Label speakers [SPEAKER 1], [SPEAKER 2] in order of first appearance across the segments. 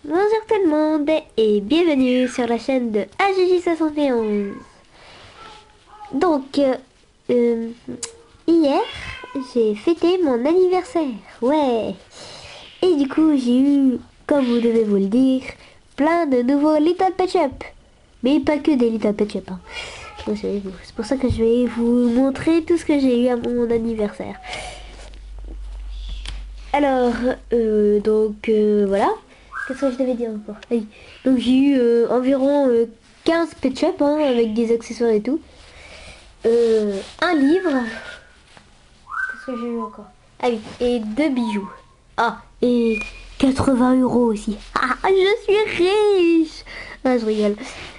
[SPEAKER 1] Bonjour tout le monde et bienvenue sur la chaîne de AGJ71. Donc, hier, j'ai fêté mon anniversaire, ouais. Et du coup, j'ai eu, comme vous devez vous le dire, plein de nouveaux Little Pet Shop. Mais pas que des Little Pet Shop, hein. C'est pour ça que je vais vous montrer tout ce que j'ai eu à mon anniversaire. Alors, voilà. Qu'est-ce que je devais dire encore? Ah oui. Donc j'ai eu environ 15 pet shop hein, avec des accessoires et tout. Un livre. Qu'est-ce que j'ai eu encore? Ah oui, et 2 bijoux. Ah, et 80 € aussi. Ah, je suis riche! Ah, je rigole.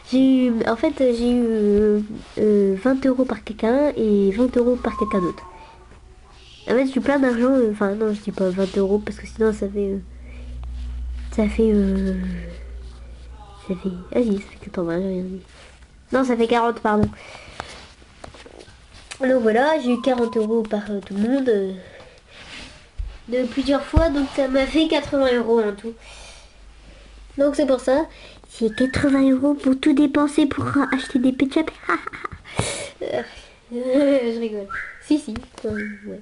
[SPEAKER 1] J'ai eu 20 € par quelqu'un et 20 € par quelqu'un d'autre. En fait, j'ai plein d'argent. Enfin, non, je dis pas 20 € parce que sinon ça fait... Vas-y, ça fait 80, j'ai rien dit. Non, ça fait 40, pardon. Donc voilà, j'ai eu 40 € par tout le monde. De plusieurs fois, donc ça m'a fait 80 € en tout. Donc c'est pour ça. J'ai 80 € pour tout dépenser pour acheter des pet shops. Je rigole. Si. Ouais.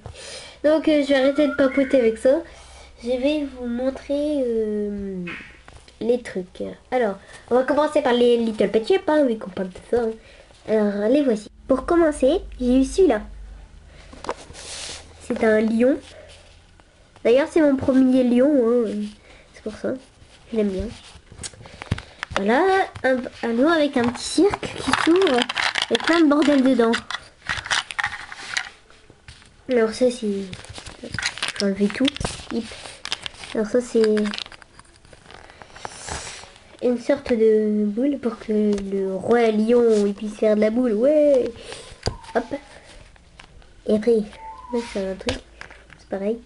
[SPEAKER 1] Donc je vais arrêter de papoter avec ça. Je vais vous montrer les trucs. Alors, on va commencer par les Little Pet Shop, hein, vu qu'on parle de ça. Hein. Alors, les voici. Pour commencer, j'ai eu celui-là. C'est un lion. D'ailleurs, c'est mon premier lion. Hein. C'est pour ça. Je l'aime bien. Voilà, un lion avec un petit cirque qui s'ouvre et plein de bordel dedans. Alors ça, c'est... Je vais enlever tout. Hip. Alors ça, c'est... une sorte de boule pour que le roi lion il puisse faire de la boule. Ouais. Hop. Et après, là c'est un truc. C'est pareil.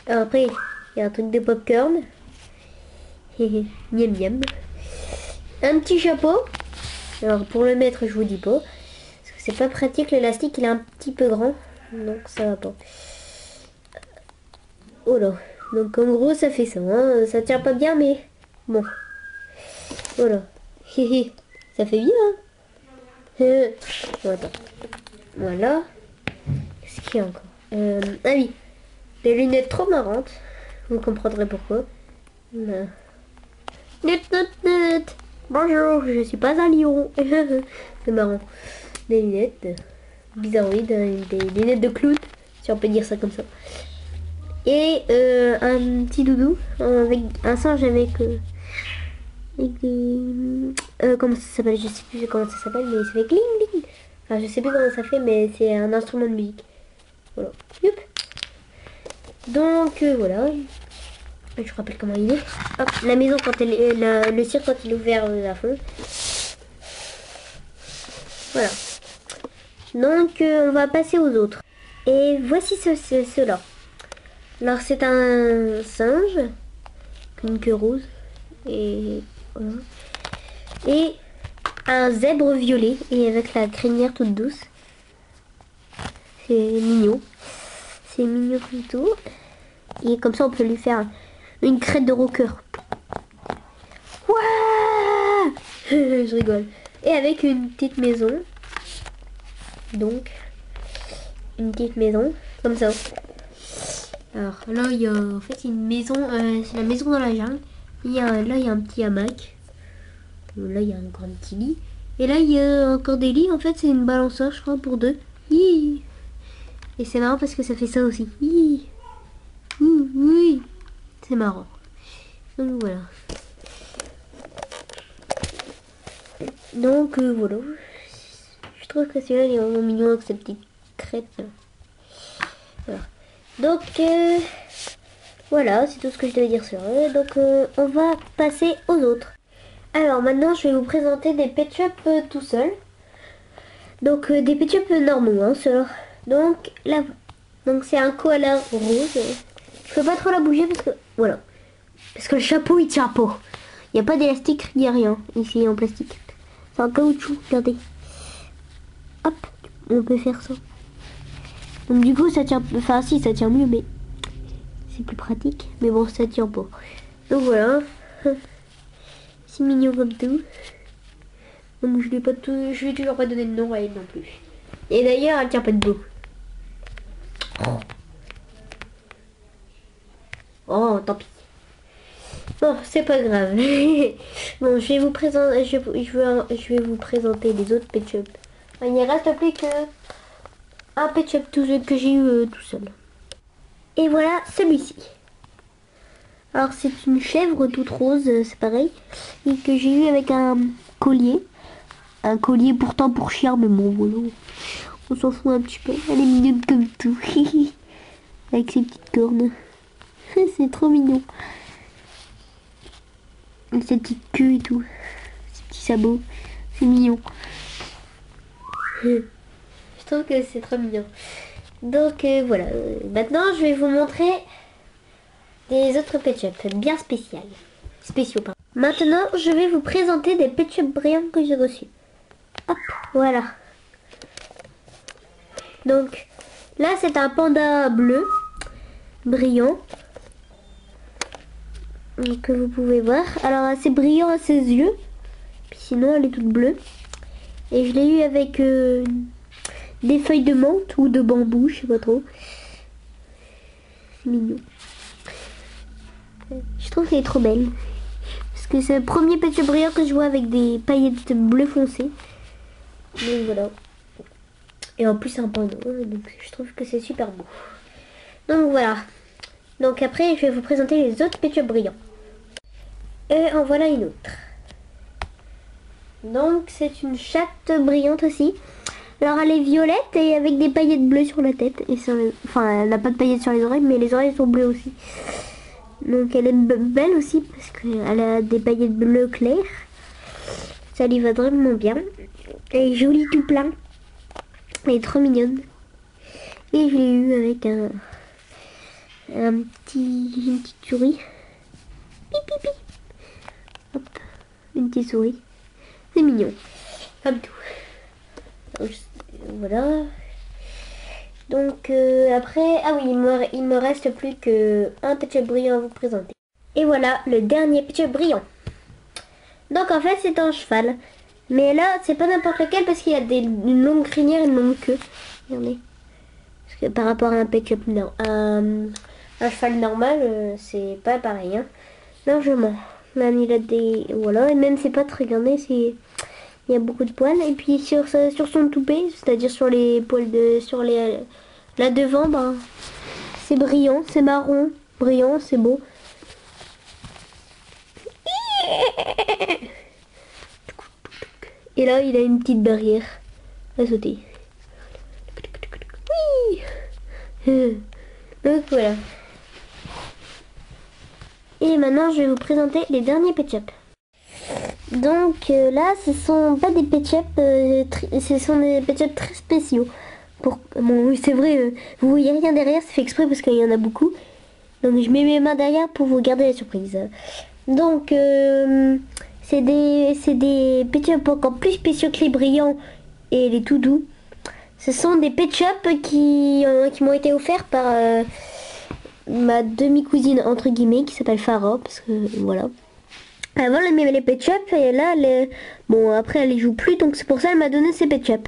[SPEAKER 1] Alors après, il y a un truc de popcorn. Miam miam. Un petit chapeau. Alors pour le mettre, je vous dis pas. Parce que c'est pas pratique, l'élastique il est un petit peu grand. Donc ça va pas. Oh là. Donc en gros ça fait ça, hein. Ça tient pas bien mais bon. Voilà. Ça fait bien. Bon, attends. Voilà. Qu'est-ce qu'il y a encore ah oui. Des lunettes trop marrantes. Vous comprendrez pourquoi. Voilà. Nut. Bonjour, je suis pas un lion. C'est marrant. Des lunettes bizarroïdes, des lunettes de clown, si on peut dire ça comme ça. Et un petit doudou avec un singe avec comment ça s'appelle, je sais plus comment ça s'appelle, mais ça fait cling cling. Enfin, je sais plus comment ça fait, mais c'est un instrument de musique. Voilà. Youp. Donc voilà. Je rappelle comment il est. Hop, la maison quand elle est, le cirque quand il est ouvert à fond. Voilà. Donc on va passer aux autres. Et voici ceux-là. Alors c'est un singe, une queue rose, et voilà. Et un zèbre violet, et avec la crinière toute douce. C'est mignon. C'est mignon comme tout. Et comme ça on peut lui faire une crête de rocker. Ouah. Je rigole. Et avec une petite maison. Donc, une petite maison, comme ça. Alors là il y a en fait une maison, c'est la maison dans la jungle. Là il y a un petit hamac. Là il y a un grand petit lit. Et là il y a encore des lits. En fait c'est une balançoire je crois pour deux. Hi. Et c'est marrant parce que ça fait ça aussi. Hi. Oui. C'est marrant. Donc voilà. Donc voilà. Je trouve que celui-là il est vraiment mignon avec sa petite crête. Voilà. Donc voilà, c'est tout ce que je devais dire sur eux. Donc on va passer aux autres. Alors maintenant je vais vous présenter des pet shop tout seul. Donc des pet shop normaux hein, ceux-là. Donc là, donc c'est un koala rose. Je peux pas trop la bouger parce que voilà. Parce que le chapeau il tient pas. Il n'y a pas d'élastique, il n'y a rien ici en plastique. C'est en caoutchouc, regardez. Hop, on peut faire ça. Donc du coup ça tient, enfin si ça tient mieux mais c'est plus pratique. Mais bon, ça tient pas. Donc voilà. C'est mignon comme tout. Donc je lui ai toujours pas donné de nom à elle non plus. Et d'ailleurs, elle tient pas debout. Oh, tant pis. Bon, c'est pas grave. Bon, je vais vous présenter, je vais vous présenter les autres Pet Shop. Il ne reste plus que un Pet Shop que j'ai eu tout seul. Et voilà celui-ci. Alors c'est une chèvre toute rose, c'est pareil, et que j'ai eu avec un collier. Un collier pourtant pour chien, mais bon voilà. On s'en fout un petit peu. Elle est mignonne comme tout. Avec ses petites cornes. C'est trop mignon. Avec ses petites queues et tout. Ses petits sabots. C'est mignon. Je trouve que c'est trop mignon. Donc voilà. Maintenant je vais vous montrer des autres Pet Shop bien spéciaux. Pardon. Maintenant je vais vous présenter des Pet Shop brillants que j'ai reçus. Hop, voilà. Donc là c'est un panda bleu brillant que vous pouvez voir. Alors assez brillant à ses yeux, puis sinon elle est toute bleue. Et je l'ai eu avec des feuilles de menthe ou de bambou, je sais pas trop. C'est mignon. Je trouve qu'elle est trop belle. Parce que c'est le premier Pet Shop brillant que je vois avec des paillettes bleu foncé. Donc voilà. Et en plus c'est un panda, donc je trouve que c'est super beau. Donc voilà. Donc après je vais vous présenter les autres Pet Shop brillants. Et en voilà une autre. Donc c'est une chatte brillante aussi. Alors elle est violette et avec des paillettes bleues sur la tête. Et sur les... Enfin elle n'a pas de paillettes sur les oreilles, mais les oreilles sont bleues aussi. Donc elle est belle aussi parce qu'elle a des paillettes bleues claires. Ça lui va vraiment bien. Elle est jolie tout plein. Elle est trop mignonne. Et je l'ai eu avec une petite souris. Pi. Hop, une petite souris. C'est mignon. Comme tout. Voilà. Donc après, ah oui, il me reste plus que un Pet Shop brillant à vous présenter. Et voilà le dernier Pet Shop brillant. Donc en fait c'est un cheval. Mais là c'est pas n'importe lequel parce qu'il y a une longue crinière et une longue queue. Regardez. Parce que par rapport à un Pet Shop un cheval normal, c'est pas pareil. Hein. Largement. Là il a des. Voilà, et même c'est pas très regardez, c'est. Il y a beaucoup de poils. Et puis sur son toupet, c'est-à-dire sur les poils de. Là devant, ben, c'est brillant, c'est marron, brillant, c'est beau. Et là, il a une petite barrière à sauter. Oui. Donc voilà. Et maintenant, je vais vous présenter les derniers Pet Shop. Donc là, ce sont pas des Pet Shop, ce sont des Pet Shop très spéciaux. Bon, oui, c'est vrai, vous voyez rien derrière, c'est fait exprès parce qu'il y en a beaucoup. Donc je mets mes mains derrière pour vous garder la surprise. Donc c'est des Pet Shop encore plus spéciaux que les brillants et les tout doux. Ce sont des Pet Shop qui m'ont été offerts par ma demi-cousine entre guillemets qui s'appelle Farah parce que voilà. Avant elle aimait les Pet Shop et là bon après elle les joue plus donc c'est pour ça qu'elle m'a donné ces Pet Shop.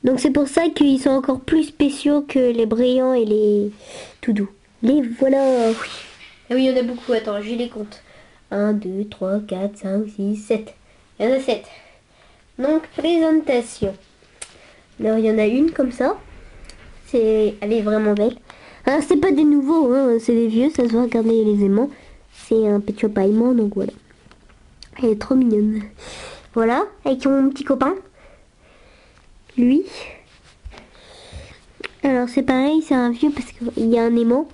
[SPEAKER 1] Donc c'est pour ça qu'ils sont encore plus spéciaux que les brillants et les tout doux. Les voilà. Oui. Ah oui, il y en a beaucoup. Attends, je les compte. 1, 2, 3, 4, 5, 6, 7. Il y en a 7. Donc présentation. Alors il y en a une comme ça. Elle est vraiment belle. Alors c'est pas des nouveaux, hein, c'est des vieux, ça se voit, regardez les aimants. C'est un Pet Shop allemand, donc voilà. Elle est trop mignonne. Voilà, avec mon petit copain. Lui. Alors c'est pareil, c'est un vieux parce qu'il y a un aimant.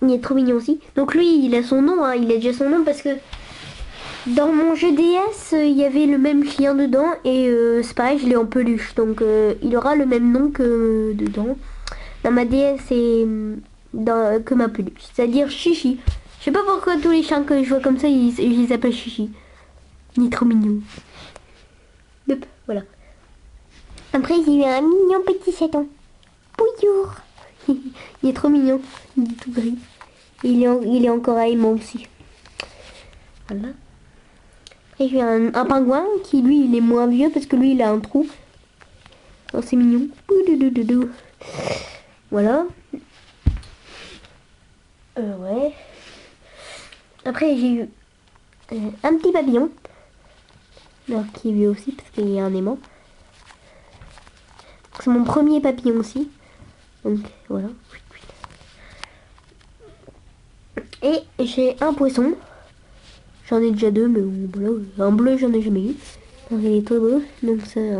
[SPEAKER 1] Il est trop mignon aussi. Donc lui, il a son nom, hein, il a déjà son nom parce que dans mon jeu DS, il y avait le même chien dedans et c'est pareil, je l'ai en peluche. Donc il aura le même nom que dedans. Dans ma DS et que ma peluche. C'est-à-dire Chichi. Je sais pas pourquoi tous les chiens que je vois comme ça, je les appelle Chichi. Il est trop mignon. Hop, voilà. Après, il y a un mignon petit chaton. Bonjour. Il est trop mignon. Il est tout gris. Il est encore aimant aussi. Voilà. Et j'ai un pingouin qui, lui, il est moins vieux parce que lui, il a un trou. Oh, c'est mignon. Voilà. Ouais. Après, j'ai eu un petit papillon. Alors, qui est vieux aussi parce qu'il y a un aimant. C'est mon premier papillon aussi. Donc, voilà. Et j'ai un poisson. J'en ai déjà deux, mais voilà. Un bleu, j'en ai jamais eu. Donc, il est trop beau. Donc, c'est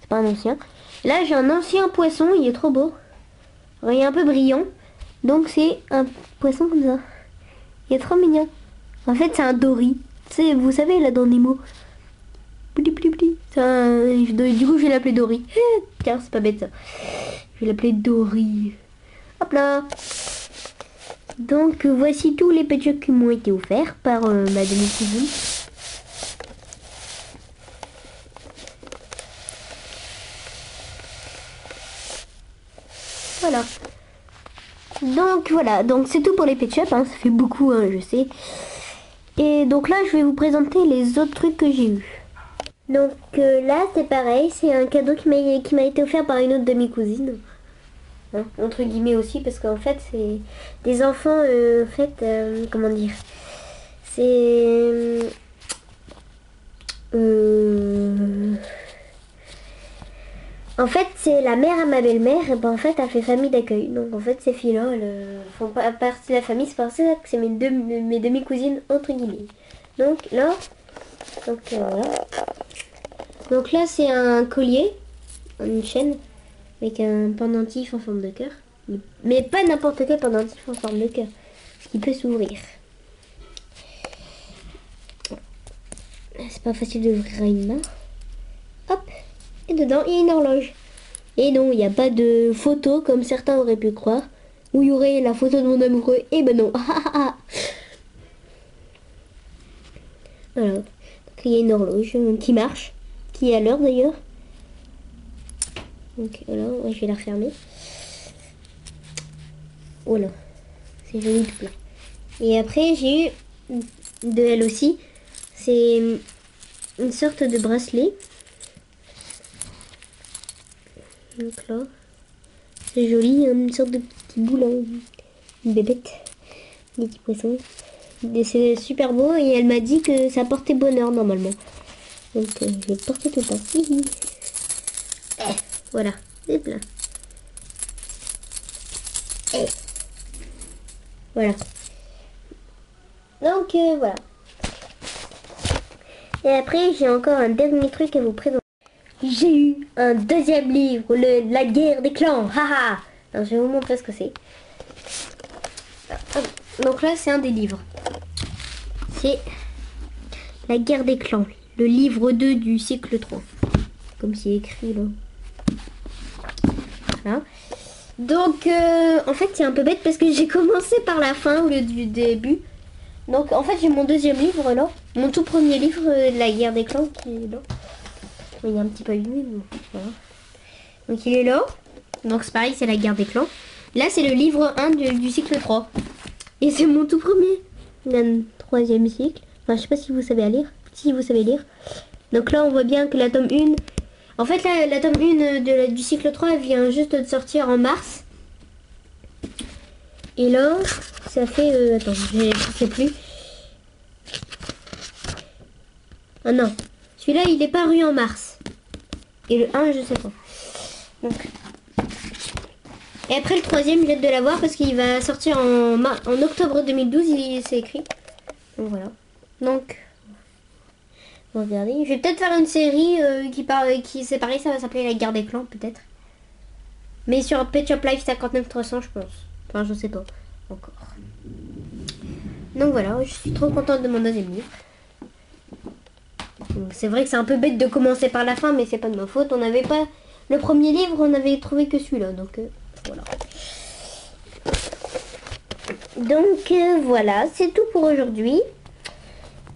[SPEAKER 1] pas un ancien. Là, j'ai un ancien poisson. Il est trop beau. Alors, il est un peu brillant. Donc, c'est un poisson comme ça. Il est trop mignon. En fait, c'est un Dory. C'est, vous savez, là, dans Nemo. Du coup, je vais l'appeler Dory. Tiens, c'est pas bête, ça. Je vais l'appeler Dory. Hop là. Donc, voici tous les pet jokes qui m'ont été offerts par ma demi-cousine. Voilà. Donc, voilà. Donc, c'est tout pour les pet shops. Hein. Ça fait beaucoup, hein, je sais. Et donc là, je vais vous présenter les autres trucs que j'ai eu. Donc là, c'est pareil. C'est un cadeau qui m'a été offert par une autre demi-cousine. Hein, entre guillemets aussi, parce qu'en fait, c'est des enfants, en fait, comment dire, c'est... en fait, c'est la mère à ma belle-mère, et ben en fait, elle fait famille d'accueil. Donc en fait, ces filles-là, elles font pas partie de la famille, c'est pour ça que c'est mes demi-cousines, entre guillemets. Donc là, voilà. Donc là, c'est un collier, une chaîne, avec un pendentif en forme de cœur. Mais pas n'importe quel pendentif en forme de cœur, ce qui peut s'ouvrir. C'est pas facile d'ouvrir à une main. Hop, et dedans, il y a une horloge. Et non, il n'y a pas de photo comme certains auraient pu croire, où il y aurait la photo de mon amoureux. Et ben non. Voilà. Donc il y a une horloge qui marche, qui est à l'heure d'ailleurs. Donc voilà, ouais, je vais la refermer. Voilà, c'est joli tout plein. Et après j'ai eu de elle aussi, c'est une sorte de bracelet. Donc là, c'est joli, une sorte de petit boule, une bébête, des petits poissons. C'est super beau et elle m'a dit que ça portait bonheur normalement. Donc je vais le porter tout le temps. Voilà, c'est plein. Voilà. Donc voilà. Et après j'ai encore un dernier truc à vous présenter. J'ai eu un deuxième livre, La guerre des clans. Haha. Alors je vais vous montrer ce que c'est. Donc là c'est un des livres. C'est La guerre des clans, le livre 2 du cycle 3. Comme c'est écrit là. Voilà. Donc en fait c'est un peu bête parce que j'ai commencé par la fin au lieu du début. Donc en fait j'ai mon deuxième livre là. Mon tout premier livre, La guerre des clans, qui est là. Il est un petit peu allumé, mais voilà. Donc il est là. Donc c'est pareil, c'est La guerre des clans. Là c'est le livre 1 du cycle 3. Et c'est mon tout premier. Le 3e cycle. Enfin je sais pas si vous savez lire. Si vous savez lire. Donc là on voit bien que la tome 1... En fait là, la tome 1 du cycle 3 elle vient juste de sortir en mars. Et là ça fait... attends, je sais plus. Ah non. Celui-là il est paru en mars. Et le 1 je sais pas. Donc... Et après le 3e, j'ai hâte de l'avoir parce qu'il va sortir en octobre 2012, c'est écrit. Donc voilà. Donc, regardez. Je vais peut-être faire une série qui c'est pareil, ça va s'appeler La guerre des clans peut-être. Mais sur Pet Shop Live 59300 je pense. Enfin je sais pas encore. Donc voilà, je suis trop contente de mon deuxième livre. C'est vrai que c'est un peu bête de commencer par la fin, mais c'est pas de ma faute. On n'avait pas... Le premier livre, on avait trouvé que celui-là, donc... voilà. Donc voilà, c'est tout pour aujourd'hui.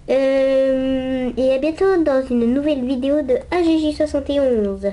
[SPEAKER 1] Et à bientôt dans une nouvelle vidéo de AGJ71.